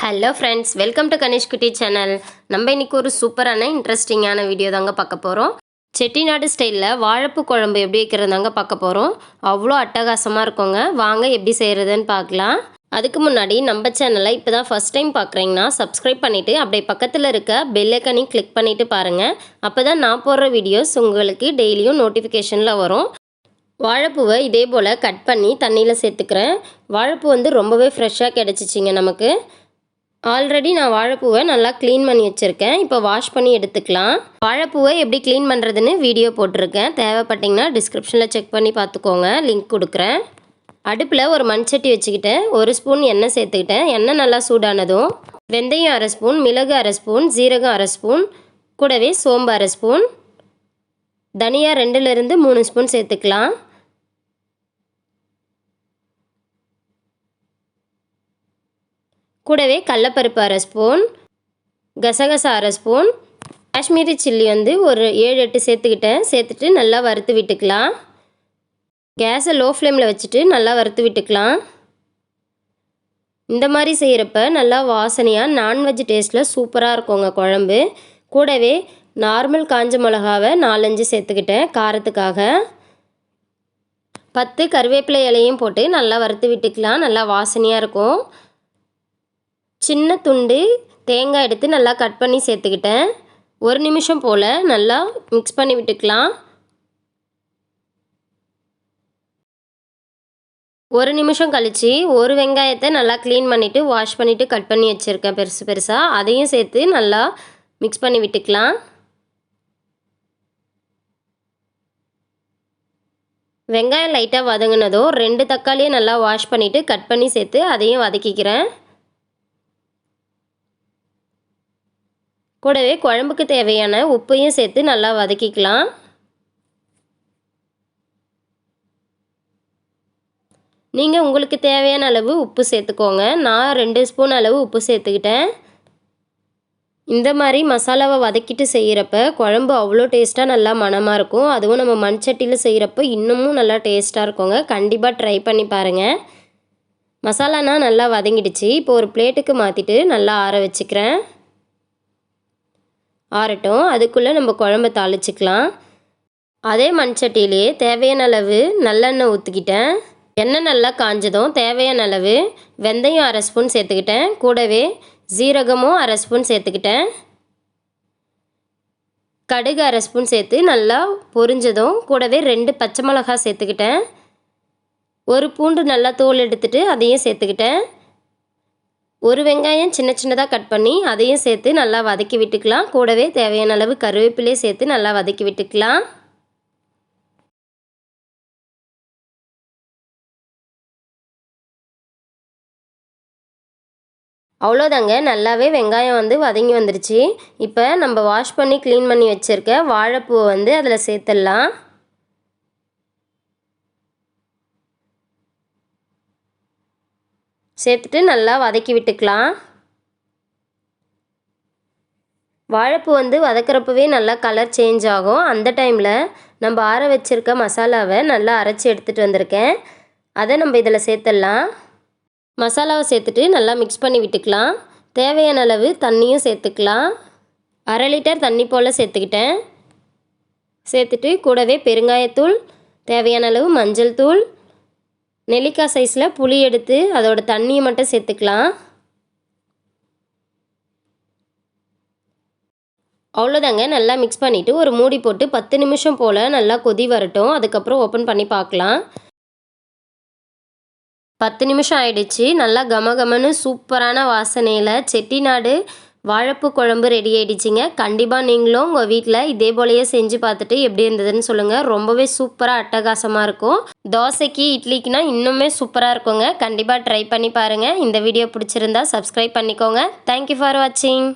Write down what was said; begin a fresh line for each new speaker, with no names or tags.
Hello friends, welcome to Ganesh குட்டி channel. நம்ம இன்றைக்கி ஒரு சூப்பரான இன்ட்ரெஸ்டிங்கான வீடியோ தாங்க பார்க்க போகிறோம். செட்டிநாடு ஸ்டைலில் வாழைப்பூ குழம்பு எப்படி வைக்கிறது தாங்க பார்க்க போகிறோம். அவ்வளோ அட்டகாசமாக இருக்குங்க. வாங்க எப்படி செய்கிறதுன்னு பார்க்கலாம். அதுக்கு முன்னாடி நம்ம சேனலை இப்போ தான் ஃபஸ்ட் டைம் பார்க்குறீங்கன்னா சப்ஸ்கிரைப் பண்ணிவிட்டு அப்படியே பக்கத்தில் இருக்க பெல் ஐக்கனையும் கிளிக் பண்ணிவிட்டு பாருங்கள். அப்போ தான் நான் போடுற வீடியோஸ் உங்களுக்கு டெய்லியும் நோட்டிஃபிகேஷனில் வரும். வாழைப்பூவை இதே போல் கட் பண்ணி தண்ணியில் சேர்த்துக்கிறேன். வாழைப்பூ ரொம்பவே ஃப்ரெஷ்ஷாக கிடச்சிச்சிங்க நமக்கு. ஆல்ரெடி நான் வாழைப்பூவை நல்லா க்ளீன் பண்ணி வச்சுருக்கேன். இப்போ வாஷ் பண்ணி எடுத்துக்கலாம். வாழைப்பூவை எப்படி க்ளீன் பண்ணுறதுன்னு வீடியோ போட்டிருக்கேன். தேவைப்பட்டிங்கன்னா டிஸ்கிரிப்ஷனில் செக் பண்ணி பார்த்துக்கோங்க, லிங்க் கொடுக்குறேன். அடுப்பில் ஒரு மண்சட்டி வச்சுக்கிட்டேன். 1 ஸ்பூன் எண்ணெய் சேர்த்துக்கிட்டேன். எண்ணெய் நல்லா சூடானதும் வெந்தயம் 1/2 ஸ்பூன், மிளகு 1/2 ஸ்பூன், ஜீரகம் 1/2 ஸ்பூன், கூடவே சோம்பு 1/2 ஸ்பூன், தனியா 2லேருந்து 3 ஸ்பூன் சேர்த்துக்கலாம். கூடவே கடலப்பருப்பு 1/2 ஸ்பூன், கசகசா 1/2 ஸ்பூன், காஷ்மீரி சில்லி ஒரு 7-8 சேர்த்துக்கிட்டேன். சேர்த்துட்டு நல்லா வறுத்து விட்டுக்கலாம். கேஸை லோ ஃப்ளேமில் வச்சுட்டு நல்லா வறுத்து விட்டுக்கலாம். இந்த மாதிரி செய்கிறப்ப நல்லா வாசனையாக நான்வெஜ் டேஸ்ட்டில் சூப்பராக இருக்குங்க குழம்பு. கூடவே நார்மல் காஞ்ச மிளகாவை 4-5 சேர்த்துக்கிட்டேன் காரத்துக்காக. 10 கருவேப்பிலை இலையும் போட்டு நல்லா வறுத்து விட்டுக்கலாம். நல்லா வாசனையாக இருக்கும். சின்ன துண்டு தேங்காய் எடுத்து நல்லா கட் பண்ணி சேர்த்துக்கிட்டேன். 1 நிமிஷம் போல் நல்லா மிக்ஸ் பண்ணி விட்டுக்கலாம். 1 நிமிஷம் கழித்து ஒரு வெங்காயத்தை நல்லா க்ளீன் பண்ணிவிட்டு வாஷ் பண்ணிவிட்டு கட் பண்ணி வச்சுருக்கேன் பெருசு பெருசாக. அதையும் சேர்த்து நல்லா மிக்ஸ் பண்ணி விட்டுக்கலாம். வெங்காயம் லைட்டாக வதங்கினதும் 2 தக்காளியை நல்லா வாஷ் பண்ணிவிட்டு கட் பண்ணி சேர்த்து அதையும் வதக்கிக்கிறேன். கூடவே குழம்புக்கு தேவையான உப்பையும் சேர்த்து நல்லா வதக்கிக்கலாம். நீங்கள் உங்களுக்கு தேவையான அளவு உப்பு சேர்த்துக்கோங்க. நான் 2 ஸ்பூன் அளவு உப்பு சேர்த்துக்கிட்டேன். இந்த மாதிரி மசாலாவை வதக்கிட்டு செய்கிறப்ப குழம்பு அவ்வளோ டேஸ்ட்டாக நல்லா மணமாக இருக்கும். அதுவும் நம்ம மண்சட்டியில் செய்கிறப்ப இன்னமும் நல்லா டேஸ்ட்டாக இருக்குங்க. கண்டிப்பாக ட்ரை பண்ணி பாருங்கள். மசாலானா நல்லா வதங்கிடுச்சு. இப்போ ஒரு பிளேட்டுக்கு மாற்றிட்டு நல்லா ஆற வச்சுக்கிறேன். ஆறட்டும். அதுக்குள்ளே நம்ம குழம்பை தாளிச்சிக்கலாம். அதே மண்சட்டியிலே தேவையான அளவு நல்லெண்ணெய் ஊற்றிக்கிட்டேன். எண்ணெய் நல்லா காஞ்சதும் தேவையான அளவு வெந்தயம் 1/2 ஸ்பூன் சேர்த்துக்கிட்டேன். கூடவே ஜீரகமும் 1/2 ஸ்பூன் சேர்த்துக்கிட்டேன். கடுகு 1/2 ஸ்பூன் சேர்த்து நல்லா பொரிஞ்சதும் கூடவே 2 பச்சை மிளகாய் சேர்த்துக்கிட்டேன். 1 பூண்டு நல்லா தோல் எடுத்துட்டு அதையும் சேர்த்துக்கிட்டேன். 1 வெங்காயம் சின்ன சின்னதாக கட் பண்ணி அதையும் சேர்த்து நல்லா வதக்கி விட்டுக்கலாம். கூடவே தேவையான அளவு கருவேப்பிலையும் சேர்த்து நல்லா வதக்கி விட்டுக்கலாம். அவ்வளோதாங்க, நல்லாவே வெங்காயம் வதங்கி வந்துருச்சு. இப்போ நம்ம வாஷ் பண்ணி க்ளீன் பண்ணி வச்சுருக்க வாழைப்பூவை அதில் சேர்த்துடலாம். சேர்த்துட்டு நல்லா வதக்கி விட்டுக்கலாம். வாழைப்பூ வதக்கிறப்பவே நல்லா கலர் சேஞ்ச் ஆகும். அந்த டைமில் நம்ம ஆற வச்சுருக்க மசாலாவை நல்லா அரைச்சி எடுத்துகிட்டு வந்திருக்கேன். அதை நம்ம இதில் சேர்த்துடலாம். மசாலாவை சேர்த்துட்டு நல்லா மிக்ஸ் பண்ணி விட்டுக்கலாம். தேவையான அளவு தண்ணியும் சேர்த்துக்கலாம். 1/2 லிட்டர் தண்ணி போல் சேர்த்துக்கிட்டேன். சேர்த்துட்டு கூடவே பெருங்காயத்தூள், தேவையான அளவு மஞ்சள் தூள், நெல்லிக்காய் சைஸில் புளி எடுத்து அதோட தண்ணியை மட்டும் சேர்த்துக்கலாம். அவ்வளோதாங்க, நல்லா மிக்ஸ் பண்ணிவிட்டு ஒரு மூடி போட்டு 10 நிமிஷம் போல் நல்லா கொதி வரட்டும். அதுக்கப்புறம் ஓப்பன் பண்ணி பார்க்கலாம். 10 நிமிஷம் ஆயிடுச்சு. நல்லா கமகமன்னு சூப்பரான வாசனையில் செட்டிநாடு வாழைப்பூ குழம்பு ரெடி ஆகிடுச்சிங்க. கண்டிப்பாக நீங்களும் உங்கள் வீட்டில் இதே போலையே செஞ்சு பார்த்துட்டு எப்படி இருந்ததுன்னு சொல்லுங்கள். ரொம்பவே சூப்பராக அட்டகாசமாக இருக்கும். தோசைக்கு இட்லிக்குனா இன்னுமே சூப்பராக இருக்குங்க. கண்டிப்பாக ட்ரை பண்ணி பாருங்கள். இந்த வீடியோ பிடிச்சிருந்தா சப்ஸ்கிரைப் பண்ணிக்கோங்க. தேங்க்யூ ஃபார் வாட்சிங்.